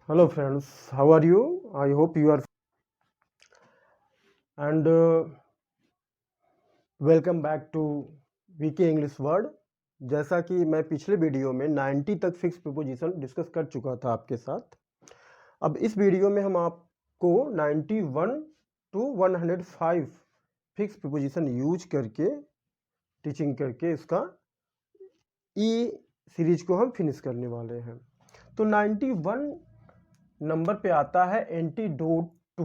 Hello friends, how are you? I hope you are and welcome back to VK English word. जैसा कि मैं पिछले video में 90 तक फिक्स प्रीपोजिशन डिस्कस कर चुका था आपके साथ। अब इस वीडियो में हम आपको 91 टू 105 फिक्स प्रीपोजिशन यूज करके टीचिंग करके इसका ई सीरीज को हम फिनिश करने वाले हैं। तो 91 नंबर पे आता है एंटीडोट टू।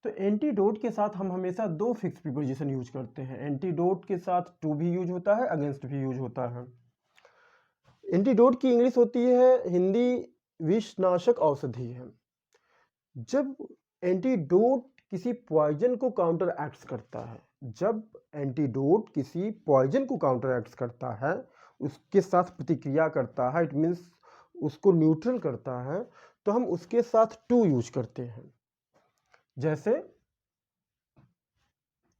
तो एंटीडोट के साथ हम हमेशा दो फिक्स प्रीपोजिशन यूज करते हैं। एंटीडोट के साथ टू भी यूज होता है, अगेंस्ट भी यूज होता है। एंटीडोट की इंग्लिश होती है, हिंदी विषनाशक औषधि है। जब एंटीडोट किसी पॉइजन को काउंटर एक्ट करता है, जब एंटीडोट किसी पॉइजन को काउंटर एक्ट करता है, उसके साथ प्रतिक्रिया करता है, इट मीन्स उसको न्यूट्रल करता है, तो हम उसके साथ टू यूज करते हैं। जैसे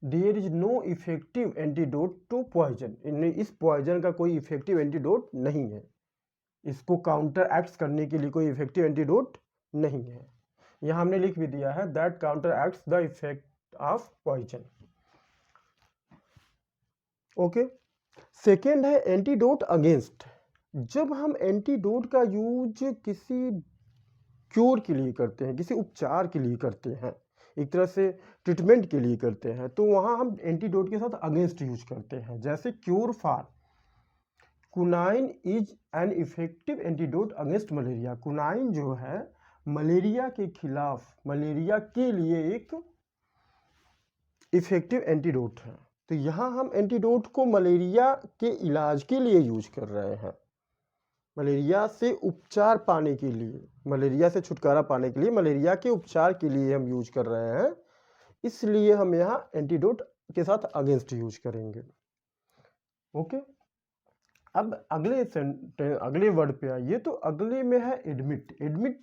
there is no effective antidote to poison, इस पॉइजन का कोई इफेक्टिव एंटीडोट नहीं है, इसको काउंटर एक्ट करने के लिए कोई इफेक्टिव एंटीडोट नहीं है। यहां हमने लिख भी दिया है that counteracts the effect of poison. Okay, second है एंटीडोट अगेंस्ट। जब हम एंटीडोट का यूज किसी क्योर के लिए करते हैं, किसी उपचार के लिए करते हैं, एक तरह से ट्रीटमेंट के लिए करते हैं, तो वहां हम एंटीडोट के साथ अगेंस्ट यूज करते हैं। जैसे cure for quinine is an effective antidote against malaria. Quinine जो है मलेरिया के खिलाफ, मलेरिया के लिए एक इफेक्टिव एंटीडोट है। तो यहां हम एंटीडोट को मलेरिया के इलाज के लिए यूज कर रहे हैं, मलेरिया से उपचार पाने के लिए, मलेरिया से छुटकारा पाने के लिए, मलेरिया के उपचार के लिए हम यूज कर रहे हैं, इसलिए हम यहाँ एंटीडोट के साथ अगेंस्ट यूज करेंगे। ओके, अब अगले वर्ड पे आइए। तो अगले में है एडमिट। एडमिट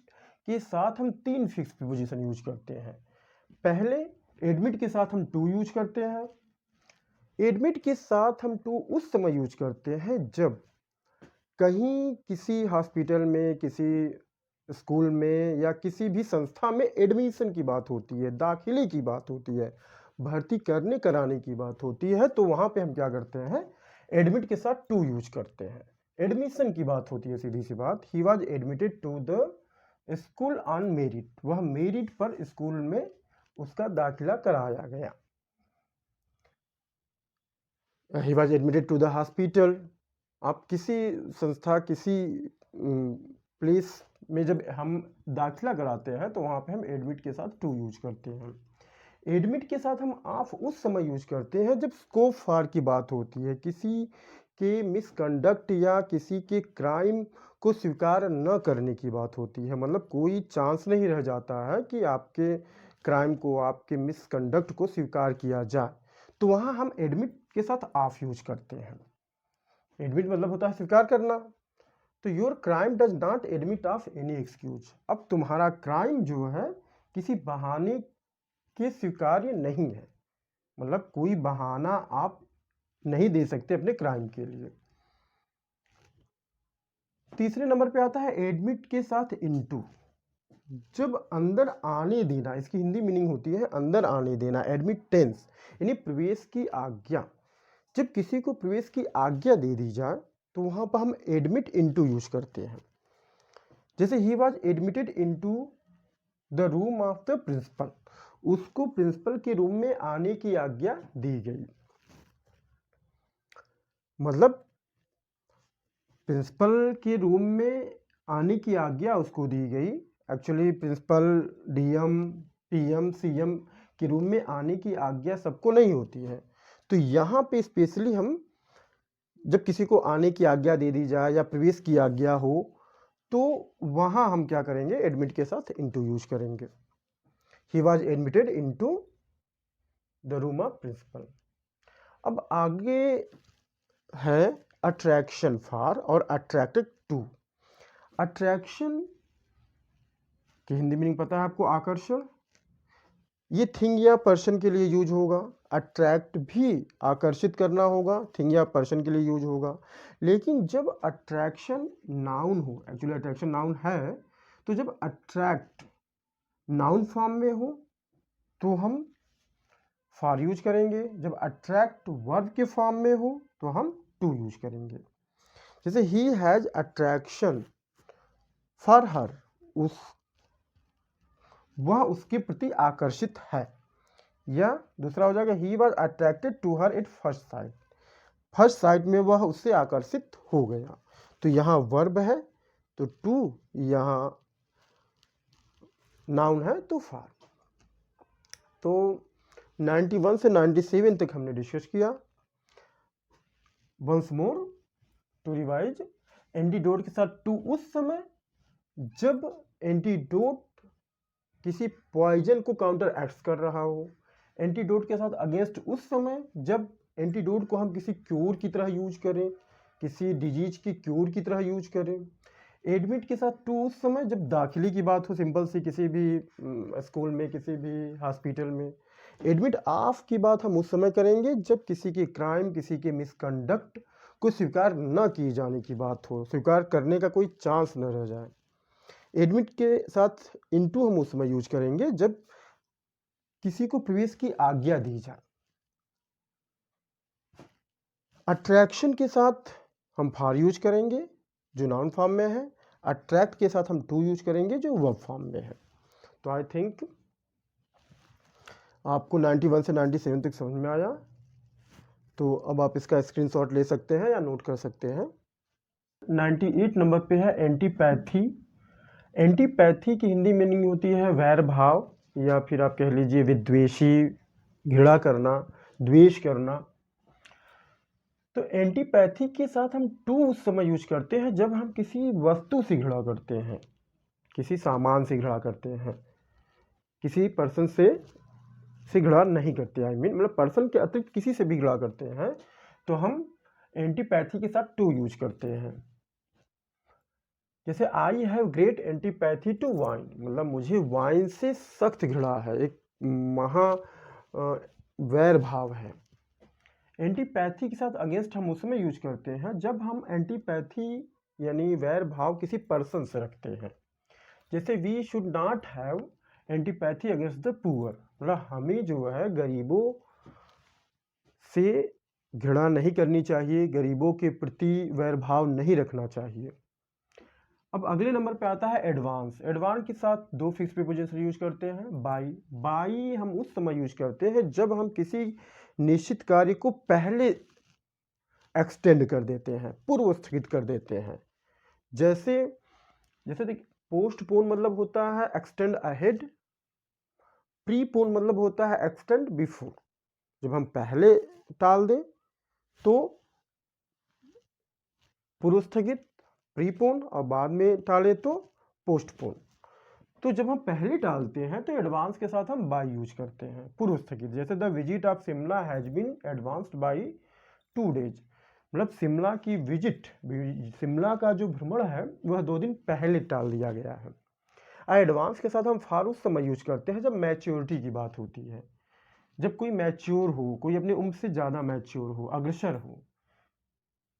के साथ हम तीन फिक्स प्रीपोजिशन यूज करते हैं। पहले एडमिट के साथ हम टू यूज करते हैं। एडमिट के साथ हम टू उस समय यूज करते हैं जब कहीं किसी हॉस्पिटल में, किसी स्कूल में या किसी भी संस्था में एडमिशन की बात होती है, दाखिले की बात होती है, भर्ती करने कराने की बात होती है, तो वहां पे हम क्या करते हैं, एडमिट के साथ टू यूज करते हैं। एडमिशन की बात होती है, सीधी सी बात, he was admitted to the school on merit, वह मेरिट पर स्कूल में उसका दाखिला कराया गया। He was admitted to the hospital, आप किसी संस्था, किसी प्लेस में जब हम दाखिला कराते हैं तो वहाँ पे हम एडमिट के साथ टू यूज करते हैं। एडमिट के साथ हम ऑफ उस समय यूज करते हैं जब स्कोप फॉर की बात होती है, किसी के मिसकंडक्ट या किसी के क्राइम को स्वीकार न करने की बात होती है। मतलब कोई चांस नहीं रह जाता है कि आपके क्राइम को, आपके मिसकंडक्ट को स्वीकार किया जाए, तो वहाँ हम एडमिट के साथ ऑफ यूज करते हैं। एडमिट मतलब होता है स्वीकार करना। तो your crime does not admit of any excuse, अब तुम्हारा क्राइम जो है किसी बहाने के स्वीकार्य नहीं है, मतलब कोई बहाना आप नहीं दे सकते अपने क्राइम के लिए। तीसरे नंबर पे आता है एडमिट के साथ इनटू। जब अंदर आने देना, इसकी हिंदी मीनिंग होती है अंदर आने देना, एडमिटेंस यानी प्रवेश की आज्ञा। जब किसी को प्रवेश की आज्ञा दे दी जाए तो वहां पर हम एडमिट इनटू यूज करते हैं। जैसे he was admitted into the room of the principal, उसको प्रिंसिपल के रूम में आने की आज्ञा दी गई। मतलब प्रिंसिपल के रूम में आने की आज्ञा उसको दी गई। Actually principal, DM, PM, CM के रूम में आने की आज्ञा सबको नहीं होती है। तो यहाँ पे स्पेशली हम जब किसी को आने की आज्ञा दे दी जाए या प्रवेश की आज्ञा हो, तो वहां हम क्या करेंगे, एडमिट के साथ इनटू यूज करेंगे। He was admitted into the room of principal. अब आगे है अट्रैक्शन फॉर और अट्रैक्टेड टू। अट्रैक्शन की हिंदी मीनिंग पता है आपको, आकर्षण। ये थिंग या पर्सन के लिए यूज होगा। अट्रैक्ट भी आकर्षित करना होगा, थिंग या पर्सन के लिए यूज होगा। लेकिन जब अट्रैक्शन नाउन हो, एक्चुअली अट्रैक्शन नाउन है, तो जब अट्रैक्ट नाउन फॉर्म में हो तो हम फॉर यूज करेंगे, जब अट्रैक्ट वर्ब के फॉर्म में हो तो हम टू यूज करेंगे। जैसे he has attraction for her, वह उसके प्रति आकर्षित है, या दूसरा हो जाएगा he was attracted to her at first sight, first sight में वह उससे आकर्षित हो गया। तो यहाँ वर्ब है तो टू, यहाँ नाउन है तो फॉर। तो 91 से 97 तक हमने डिस्कस किया। Once more to revise, antidote के साथ टू उस समय जब एंटीडोट किसी पॉइजन को काउंटर एक्ट कर रहा हो। एंटीडोट के साथ अगेंस्ट उस समय जब एंटीडोट को हम किसी क्योर की तरह यूज करें, किसी डिजीज की क्योर की तरह यूज करें। एडमिट के साथ टू उस समय जब दाखिले की बात हो, सिंपल सी किसी भी स्कूल में, किसी भी हॉस्पिटल में। एडमिट ऑफ की बात हम उस समय करेंगे जब किसी के क्राइम, किसी के मिसकंडक्ट को स्वीकार न किए जाने की बात हो, स्वीकार करने का कोई चांस न रह जाए। एडमिट के साथ इनटू हम उस समय यूज करेंगे जब किसी को प्रवेश की आज्ञा दी जाए। अट्रैक्शन के साथ हम फॉर यूज करेंगे जो नाउन फॉर्म में है। अट्रैक्ट के साथ हम टू यूज करेंगे जो वर्ब फॉर्म में है। तो आई थिंक आपको 91 से 97 तक समझ में आया। तो अब आप इसका स्क्रीनशॉट ले सकते हैं या नोट कर सकते हैं। 98 नंबर पे है एंटीपैथी। एंटीपैथी की हिंदी मीनिंग होती है वैर भाव, या फिर आप कह लीजिए विद्वेषी, घृणा करना, द्वेष करना। तो एंटीपैथी के साथ हम टू उस समय यूज करते हैं जब हम किसी वस्तु से घृणा करते हैं, किसी सामान से घृणा करते हैं, किसी पर्सन से घृणा नहीं करते। आई मीन मतलब पर्सन के अतिरिक्त किसी से भी घृणा करते हैं तो हम एंटीपैथी के साथ टू यूज करते हैं। जैसे I have great antipathy to wine, मतलब मुझे वाइन से सख्त घृणा है, एक महा वैर भाव है। एंटीपैथी के साथ अगेंस्ट हम उसमें यूज करते हैं जब हम एंटीपैथी यानी वैर भाव किसी पर्सन से रखते हैं। जैसे we should not have antipathy against the poor, मतलब हमें जो है गरीबों से घृणा नहीं करनी चाहिए, गरीबों के प्रति वैर भाव नहीं रखना चाहिए। अब अगले नंबर पे आता है एडवांस। एडवांस के साथ दो फिक्स प्रीपोजिशन यूज करते हैं। बाई, बाई हम उस समय यूज करते हैं जब हम किसी निश्चित कार्य को पहले एक्सटेंड कर देते हैं, पूर्व स्थगित कर देते हैं। जैसे देखिए पोस्टपोन मतलब होता है एक्सटेंड अहेड, प्रीपोन मतलब होता है एक्सटेंड बिफोर। जब हम पहले टाल दें तो पूर्व स्थगित प्रीपोन, और बाद में टाले तो पोस्टपोन। तो जब हम पहले टालते हैं तो एडवांस के साथ हम बाई यूज करते हैं, पूर्व स्थगित। जैसे the visit of Shimla has been advanced by 2 days, मतलब शिमला की विजिट, शिमला का जो भ्रमण है वह 2 दिन पहले टाल दिया गया है। एडवांस के साथ हम फॉर उस समय यूज करते हैं जब मैच्योरिटी की बात होती है, जब कोई मैच्योर हो, कोई अपने उम्र से ज़्यादा मैच्योर हो, अग्रसर हो।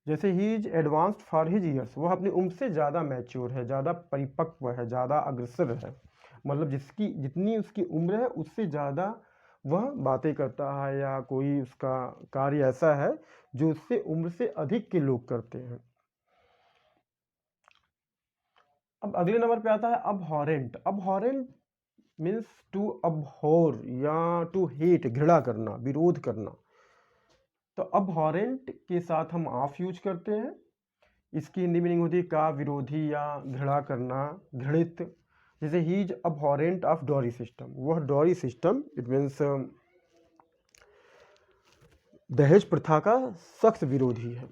जैसे he is advanced for his years, वह अपनी उम्र से ज़्यादा मैच्योर है, ज़्यादा परिपक्व है, ज़्यादा अग्रसर है, मतलब जितनी उसकी उम्र है उससे ज़्यादा वह बातें करता है, या कोई उसका कार्य ऐसा है जो उससे उम्र से अधिक के लोग करते हैं। अब अगले नंबर पे आता है अबहॉरेंट। अबहॉरेंट मीन्स टू अबहॉर या टू हेट, घृणा करना, विरोध करना। तो अबहॉरेंट के साथ हम ऑफ यूज करते हैं। इसकी हिंदी मीनिंग होती है का विरोधी या घृणा करना, घृणित। जैसे he is abhorrent of dowry system, वह डॉरी सिस्टम इट मीन्स दहेज प्रथा का सख्त विरोधी है।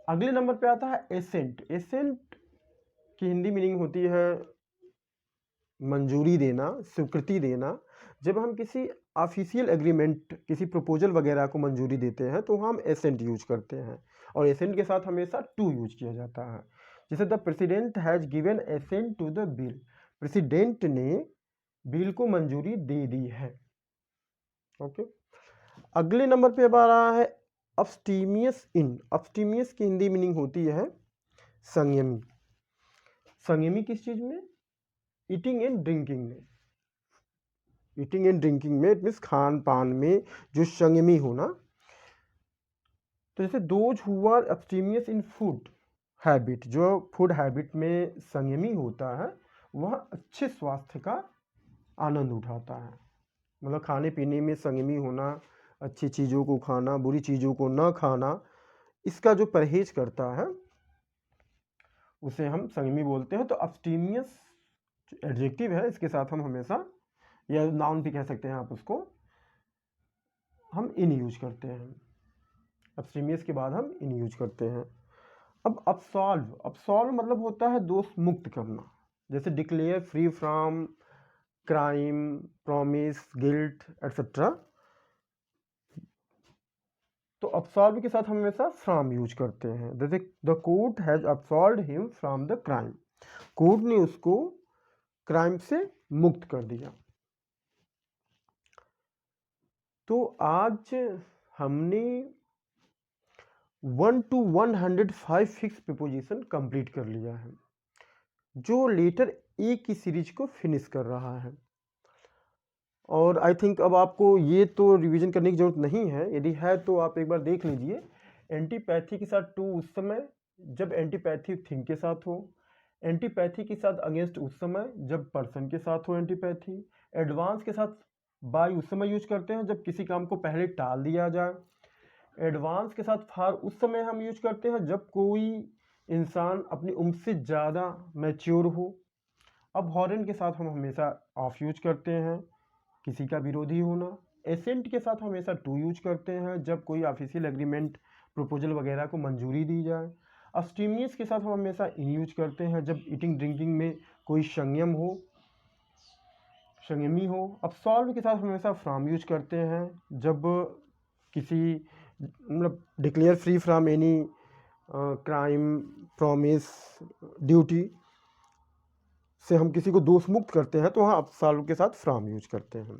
अगले नंबर पे आता है एसेंट। एसेंट की हिंदी मीनिंग होती है मंजूरी देना, स्वीकृति देना। जब हम किसी ऑफिशियल एग्रीमेंट, किसी प्रपोजल वगैरह को मंजूरी देते हैं तो हम एसेंट यूज करते हैं, और एसेंट के साथ हमेशा टू यूज किया जाता है। जैसे the president has given assent to the bill, president ने बिल को मंजूरी दे दी है। ओके, अगले नंबर पे अब आ रहा है अब्स्टीमियस इन। अब्स्टीमियस की हिंदी मीनिंग होती है संयमी। संयमी किस चीज़ में? ईटिंग एंड ड्रिंकिंग में। ईटिंग एंड ड्रिंकिंग में, इट मीन्स खान पान में जो संयमी होना। तो जैसे those who are abstemious in food habit, जो फूड हैबिट में संयमी होता है वह अच्छे स्वास्थ्य का आनंद उठाता है। मतलब खाने पीने में संयमी होना, अच्छी चीज़ों को खाना, बुरी चीज़ों को न खाना, इसका जो परहेज करता है उसे हम संयमी बोलते हैं। तो एब्स्टेमियस एडजेक्टिव है, इसके साथ हम हमेशा, या नाउन भी कह सकते हैं आप उसको, हम इन यूज करते हैं। एब्स्टेमियस के बाद हम इन यूज करते हैं। अब अब्सॉल्व मतलब होता है दोष मुक्त करना। जैसे declare free from crime, promise, guilt etcetera. तो अब्सॉल्व के साथ हम हमेशा फ्रॉम यूज करते हैं। जैसे the court has absolved him from the crime, court ने उसको क्राइम से मुक्त कर दिया। तो आज हमने 1 to 105 फिक्स प्रीपोजिशन कंप्लीट कर लिया है, जो लेटर ए की सीरीज को फिनिश कर रहा है। और आई थिंक अब आपको ये तो रिवीजन करने की जरूरत नहीं है, यदि है तो आप एक बार देख लीजिए। एंटीपैथी के साथ टू उस समय जब एंटीपैथी थिंग के साथ हो, एंटीपैथी के साथ अगेंस्ट उस समय जब पर्सन के साथ हो एंटीपैथी, एडवांस के साथ बाय उस समय यूज करते हैं जब किसी काम को पहले टाल दिया जाए, एडवांस के साथ फार उस समय हम यूज करते हैं जब कोई इंसान अपनी उम्र से ज़्यादा मैच्योर हो। अब हॉरेन के साथ हम हमेशा ऑफ यूज करते हैं, किसी का विरोधी होना। एसेंट के साथ हमेशा टू यूज करते हैं जब कोई ऑफिशियल एग्रीमेंट, प्रपोजल वगैरह को मंजूरी दी जाए। अब्स्टेमियस के साथ हम हमेशा इन यूज करते हैं जब ईटिंग ड्रिंकिंग में कोई संयमी हो। अब्सॉल्व के साथ हमेशा फ्रॉम यूज करते हैं जब किसी, मतलब declare free from any crime, promise, duty से हम किसी को दोष मुक्त करते हैं, तो वहाँ अब्सॉल्व के साथ फ्रॉम यूज करते हैं।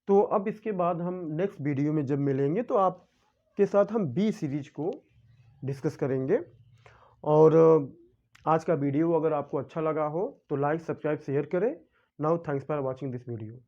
तो अब इसके बाद हम नेक्स्ट वीडियो में जब मिलेंगे तो आपके साथ हम बी सीरीज को डिस्कस करेंगे। और आज का वीडियो अगर आपको अच्छा लगा हो तो लाइक, सब्सक्राइब, शेयर करें। Now thanks for watching this video.